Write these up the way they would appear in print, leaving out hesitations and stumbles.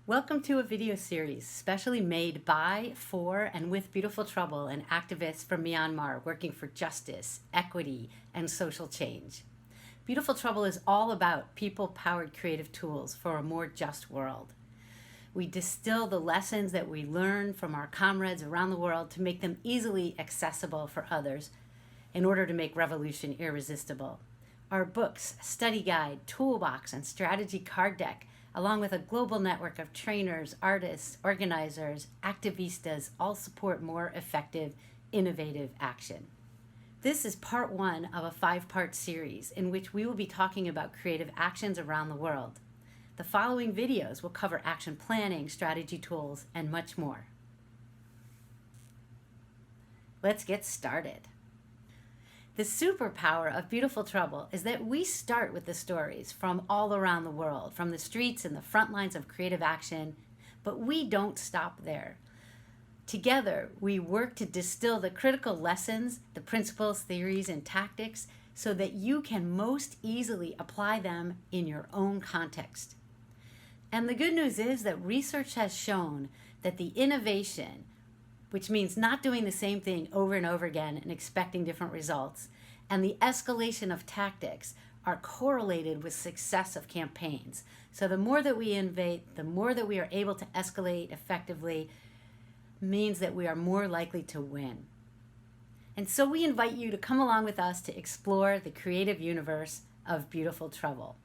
Welcome to a video series specially made by, for, and with Beautiful Trouble, an activist from Myanmar working for justice, equity, and social change. Beautiful Trouble is all about people-powered creative tools for a more just world. We distill the lessons that we learn from our comrades around the world to make them easily accessible for others in order to make revolution irresistible. Our books, study guide, toolbox, and strategy card deck, along with a global network of trainers, artists, organizers, activistas, all support more effective, innovative action. This is part one of a 5-part series in which we will be talking about creative actions around the world. The following videos will cover action planning, strategy tools, and much more. Let's get started. The superpower of Beautiful Trouble is that we start with the stories from all around the world, from the streets and the front lines of creative action, but we don't stop there. Together, we work to distill the critical lessons, the principles, theories, and tactics so that you can most easily apply them in your own context. And the good news is that research has shown that the innovation, which means not doing the same thing over and over again and expecting different results, and the escalation of tactics are correlated with success of campaigns. So the more that we innovate, the more that we are able to escalate effectively, means that we are more likely to win. And so we invite you to come along with us to explore the creative universe of Beautiful Trouble.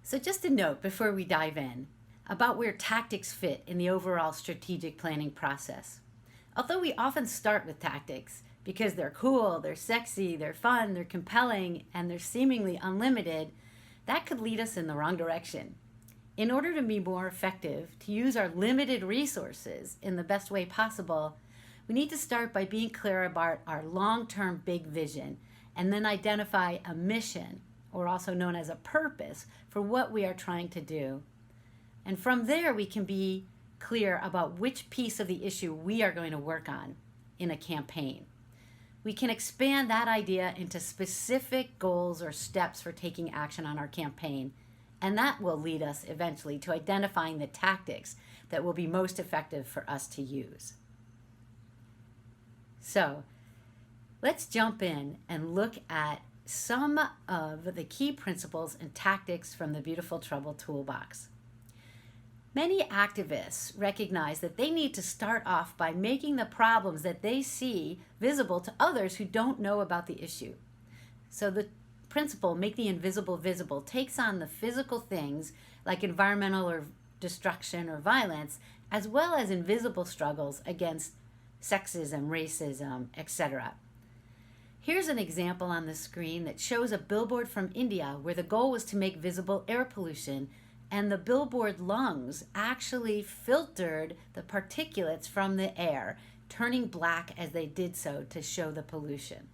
So just a note before we dive in about where tactics fit in the overall strategic planning process. Although we often start with tactics because they're cool, they're sexy, they're fun, they're compelling, and they're seemingly unlimited, that could lead us in the wrong direction. In order to be more effective, to use our limited resources in the best way possible, we need to start by being clear about our long-term big vision and then identify a mission, or also known as a purpose, for what we are trying to do. And from there, we can be clear about which piece of the issue we are going to work on in a campaign. We can expand that idea into specific goals or steps for taking action on our campaign, and that will lead us eventually to identifying the tactics that will be most effective for us to use. So, let's jump in and look at some of the key principles and tactics from the Beautiful Trouble toolbox. Many activists recognize that they need to start off by making the problems that they see visible to others who don't know about the issue. So the principle, make the invisible visible, takes on the physical things like environmental or destruction or violence, as well as invisible struggles against sexism, racism, etc. Here's an example on the screen that shows a billboard from India where the goal was to make visible air pollution, and the billboard lungs actually filtered the particulates from the air, turning black as they did so to show the pollution.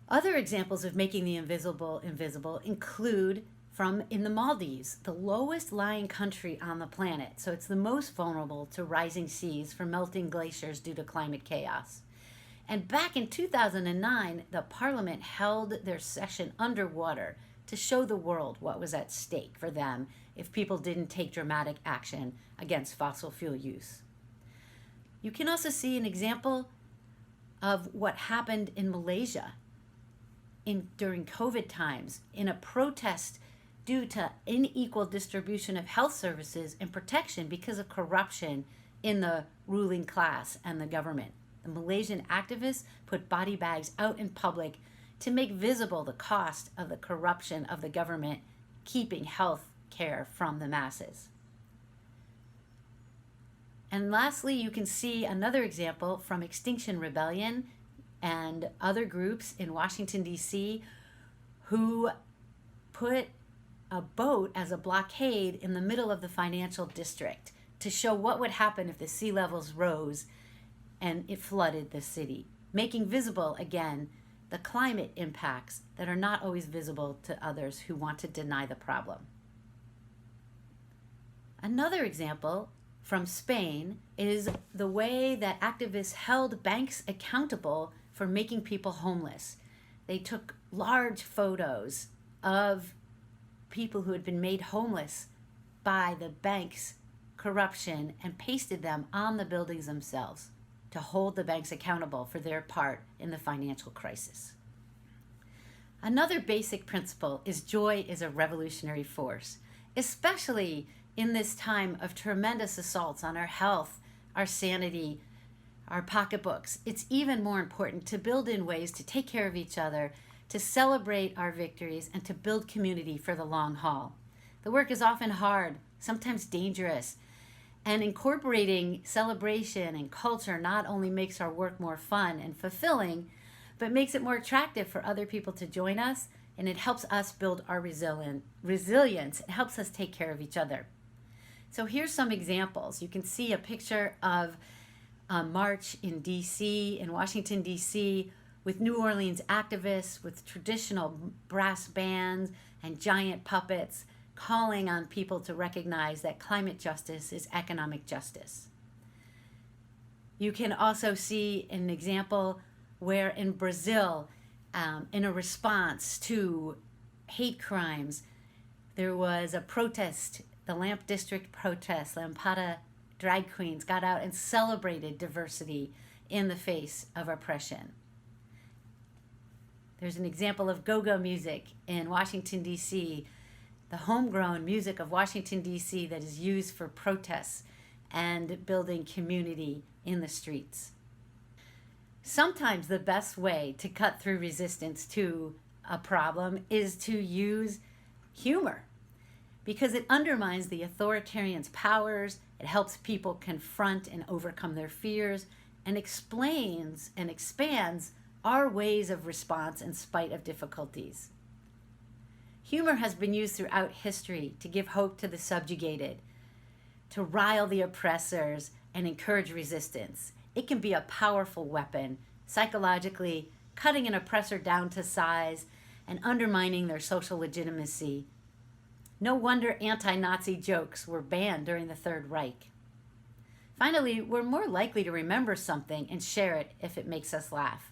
Other examples of making the invisible invisible include from in the Maldives, the lowest lying country on the planet, so it's the most vulnerable to rising seas from melting glaciers due to climate chaos. And back in 2009, the parliament held their session underwater to show the world what was at stake for them if people didn't take dramatic action against fossil fuel use. You can also see an example of what happened in Malaysia during COVID times in a protest due to unequal distribution of health services and protection because of corruption in the ruling class and the government. The Malaysian activists put body bags out in public to make visible the cost of the corruption of the government keeping health care from the masses. And lastly, you can see another example from Extinction Rebellion and other groups in Washington, D.C. who put a boat as a blockade in the middle of the financial district to show what would happen if the sea levels rose and it flooded the city, making visible, again, the climate impacts that are not always visible to others who want to deny the problem. Another example from Spain is the way that activists held banks accountable for making people homeless. They took large photos of people who had been made homeless by the bank's corruption and pasted them on the buildings themselves to hold the banks accountable for their part in the financial crisis. Another basic principle is joy is a revolutionary force, especially in this time of tremendous assaults on our health, our sanity, our pocketbooks. It's even more important to build in ways to take care of each other, to celebrate our victories, and to build community for the long haul. The work is often hard, sometimes dangerous, and incorporating celebration and culture not only makes our work more fun and fulfilling, but makes it more attractive for other people to join us, and it helps us build our resilience. It helps us take care of each other. So here's some examples. You can see a picture of a march in D.C., in Washington, D.C., with New Orleans activists, with traditional brass bands and giant puppets, calling on people to recognize that climate justice is economic justice. You can also see an example where in Brazil, in a response to hate crimes, there was a protest, the Lamp District protest. Lampada drag queens got out and celebrated diversity in the face of oppression. There's an example of go-go music in Washington, D.C., the homegrown music of Washington, D.C. that is used for protests and building community in the streets. Sometimes the best way to cut through resistance to a problem is to use humor, because it undermines the authoritarian's powers, it helps people confront and overcome their fears, and explains and expands our ways of response in spite of difficulties. Humor has been used throughout history to give hope to the subjugated, to rile the oppressors, and encourage resistance. It can be a powerful weapon, psychologically cutting an oppressor down to size and undermining their social legitimacy. No wonder anti-Nazi jokes were banned during the Third Reich. Finally, we're more likely to remember something and share it if it makes us laugh.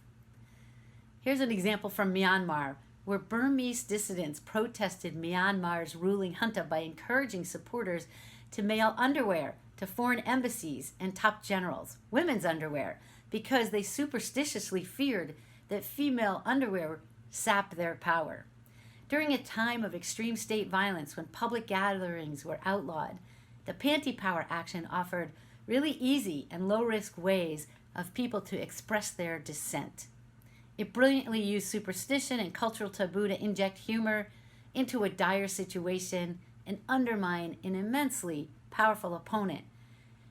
Here's an example from Myanmar, where Burmese dissidents protested Myanmar's ruling junta by encouraging supporters to mail underwear to foreign embassies and top generals, women's underwear, because they superstitiously feared that female underwear sapped their power. During a time of extreme state violence, when public gatherings were outlawed, the Panty Power action offered really easy and low-risk ways of people to express their dissent. It brilliantly used superstition and cultural taboo to inject humor into a dire situation and undermine an immensely powerful opponent.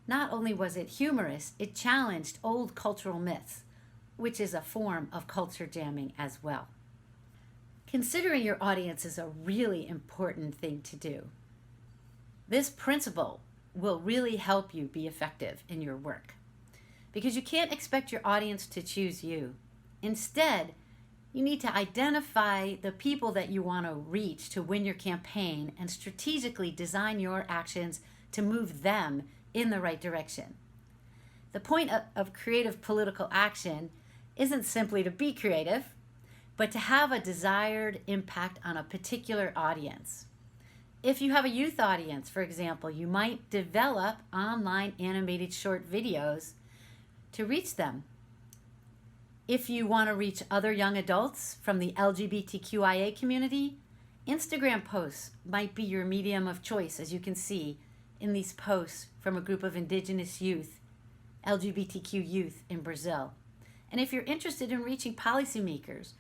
Not only was it humorous, it challenged old cultural myths, which is a form of culture jamming as well. Considering your audience is a really important thing to do. This principle will really help you be effective in your work, because you can't expect your audience to choose you. Instead, you need to identify the people that you want to reach to win your campaign and strategically design your actions to move them in the right direction. The point of creative political action isn't simply to be creative, but to have a desired impact on a particular audience. If you have a youth audience, for example, you might develop online animated short videos to reach them. If you want to reach other young adults from the LGBTQIA community, Instagram posts might be your medium of choice, as you can see in these posts from a group of indigenous youth, LGBTQ youth in Brazil. And if you're interested in reaching policymakers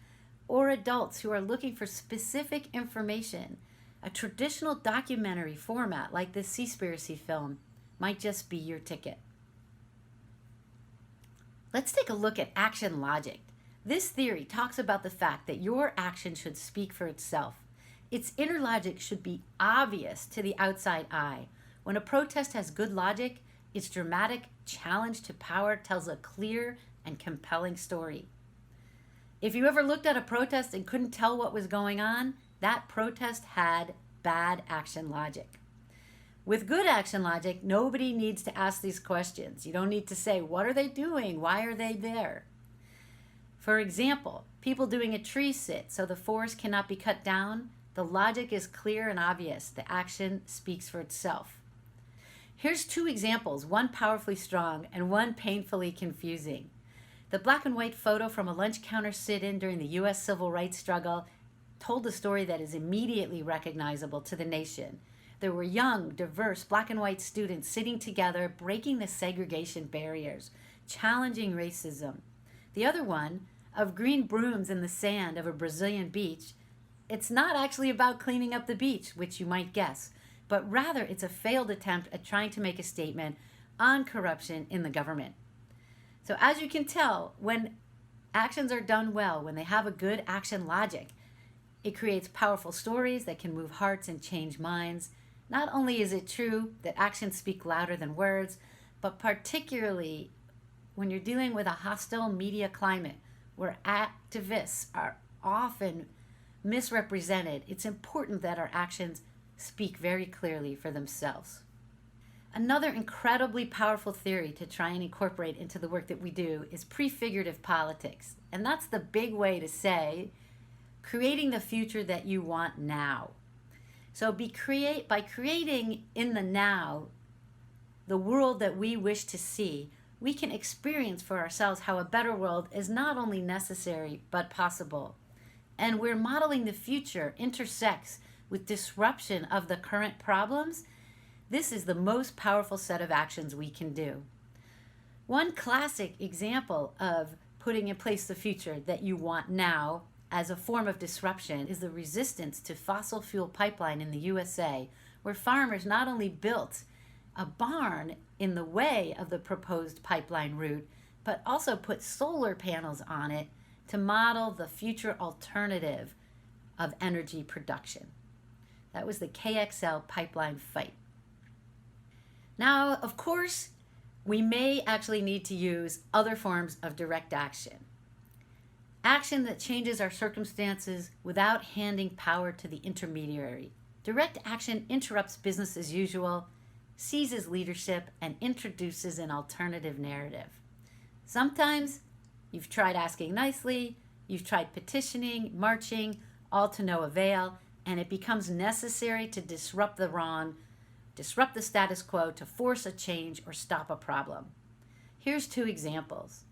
or adults who are looking for specific information, a traditional documentary format like this Seaspiracy film might just be your ticket. Let's take a look at action logic. This theory talks about the fact that your action should speak for itself. Its inner logic should be obvious to the outside eye. When a protest has good logic, its dramatic challenge to power tells a clear and compelling story. If you ever looked at a protest and couldn't tell what was going on, that protest had bad action logic. With good action logic, nobody needs to ask these questions. You don't need to say, what are they doing? Why are they there? For example, people doing a tree sit so the forest cannot be cut down. The The logic is clear and obvious. The action speaks for itself. Here's two examples, one powerfully strong and one painfully confusing. The black and white photo from a lunch counter sit-in during the U.S. civil rights struggle told a story that is immediately recognizable to the nation. There were young, diverse black and white students sitting together, breaking the segregation barriers, challenging racism. The other one, of green brooms in the sand of a Brazilian beach, it's not actually about cleaning up the beach, which you might guess, but rather it's a failed attempt at trying to make a statement on corruption in the government. So as you can tell, when actions are done well, when they have a good action logic, it creates powerful stories that can move hearts and change minds. Not only is it true that actions speak louder than words, but particularly when you're dealing with a hostile media climate where activists are often misrepresented, it's important that our actions speak very clearly for themselves. Another incredibly powerful theory to try and incorporate into the work that we do is prefigurative politics. And that's the big way to say creating the future that you want now. So by creating in the now the world that we wish to see, we can experience for ourselves how a better world is not only necessary but possible. And where modeling the future intersects with disruption of the current problems, this is the most powerful set of actions we can do. One classic example of putting in place the future that you want now as a form of disruption is the resistance to fossil fuel pipeline in the USA, where farmers not only built a barn in the way of the proposed pipeline route, but also put solar panels on it to model the future alternative of energy production. That was the KXL pipeline fight. Now, of course, we may actually need to use other forms of direct action. Action that changes our circumstances without handing power to the intermediary. Direct action interrupts business as usual, seizes leadership, and introduces an alternative narrative. Sometimes you've tried asking nicely, you've tried petitioning, marching, all to no avail, and it becomes necessary to disrupt the wrong, disrupt the status quo, to force a change or stop a problem. Here's two examples.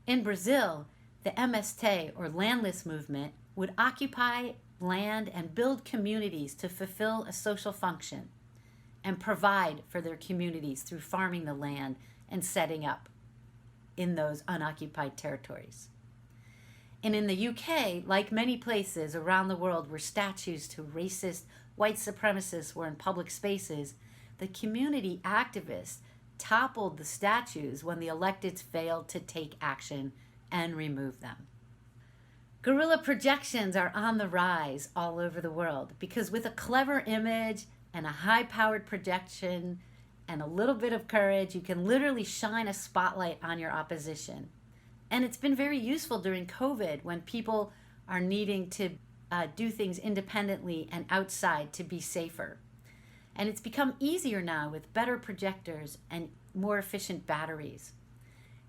In Brazil, the MST, or landless movement, would occupy land and build communities to fulfill a social function and provide for their communities through farming the land and setting up in those unoccupied territories. And in the UK, like many places around the world where statues to racist white supremacists were in public spaces, the community activists toppled the statues when the electeds failed to take action and remove them. Guerrilla projections are on the rise all over the world because with a clever image and a high-powered projection and a little bit of courage, you can literally shine a spotlight on your opposition. And it's been very useful during COVID when people are needing to do things independently and outside to be safer. And it's become easier now with better projectors and more efficient batteries.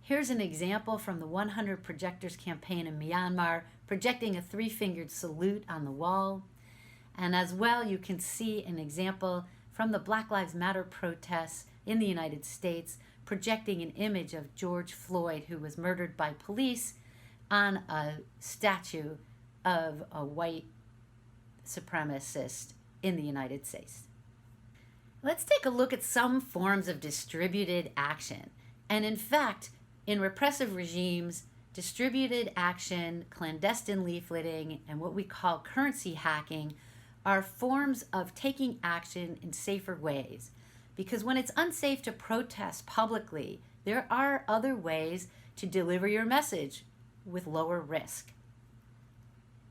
Here's an example from the 100 Projectors campaign in Myanmar, projecting a three-fingered salute on the wall. And as well, you can see an example from the Black Lives Matter protests in the United States, projecting an image of George Floyd, who was murdered by police, on a statue of a white supremacist in the United States. Let's take a look at some forms of distributed action. And in fact, in repressive regimes, distributed action, clandestine leafleting, and what we call currency hacking are forms of taking action in safer ways. Because when it's unsafe to protest publicly, there are other ways to deliver your message with lower risk.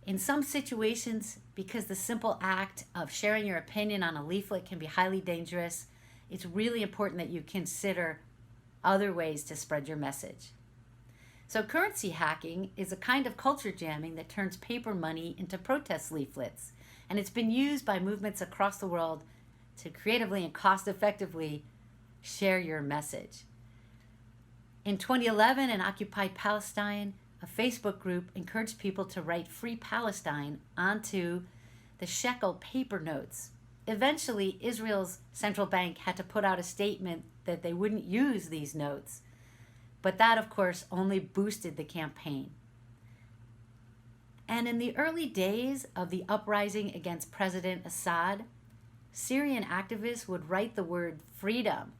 In some situations, because the simple act of sharing your opinion on a leaflet can be highly dangerous, it's really important that you consider other ways to spread your message. So currency hacking is a kind of culture jamming that turns paper money into protest leaflets. And it's been used by movements across the world to creatively and cost-effectively share your message. In 2011, in occupied Palestine, a Facebook group encouraged people to write Free Palestine onto the shekel paper notes. Eventually, Israel's central bank had to put out a statement that they wouldn't use these notes. But that, of course, only boosted the campaign. And in the early days of the uprising against President Assad, Syrian activists would write the word freedom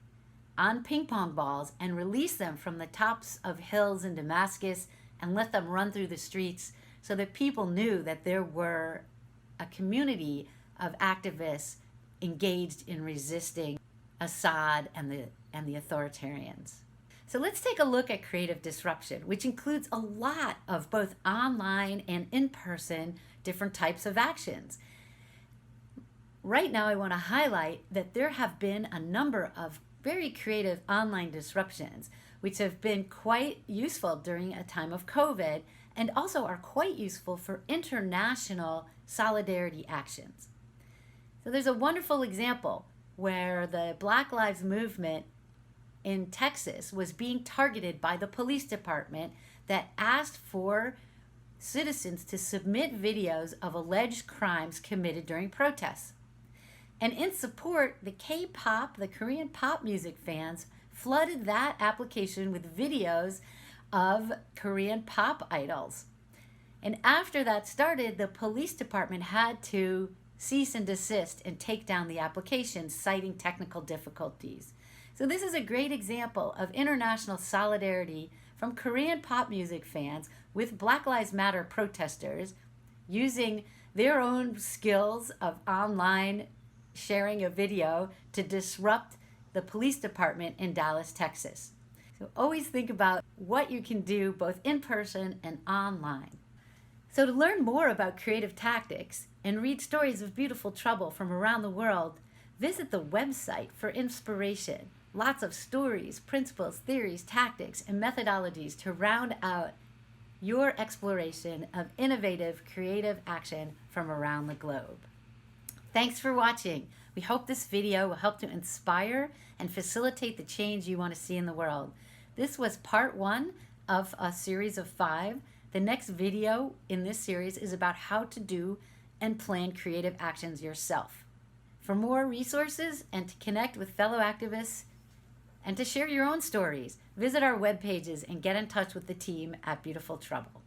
on ping pong balls and release them from the tops of hills in Damascus and let them run through the streets so that people knew that there were a community of activists engaged in resisting Assad and the authoritarians. So let's take a look at creative disruption, which includes a lot of both online and in-person different types of actions. Right now, I want to highlight that there have been a number of very creative online disruptions, which have been quite useful during a time of COVID and also are quite useful for international solidarity actions. So there's a wonderful example where the Black Lives Movement in Texas was being targeted by the police department that asked for citizens to submit videos of alleged crimes committed during protests. And in support, the K-pop, the Korean pop music fans, flooded that application with videos of Korean pop idols. And after that started, the police department had to cease and desist and take down the application, citing technical difficulties. So this is a great example of international solidarity from Korean pop music fans with Black Lives Matter protesters using their own skills of online sharing a video to disrupt the police department in Dallas, Texas. So always think about what you can do both in person and online. So to learn more about creative tactics and read stories of beautiful trouble from around the world, visit the website for inspiration. Lots of stories, principles, theories, tactics, and methodologies to round out your exploration of innovative, creative action from around the globe. Thanks for watching. We hope this video will help to inspire and facilitate the change you want to see in the world. This was part 1 of a series of 5. The next video in this series is about how to do and plan creative actions yourself. For more resources and to connect with fellow activists and to share your own stories, visit our web pages and get in touch with the team at Beautiful Trouble.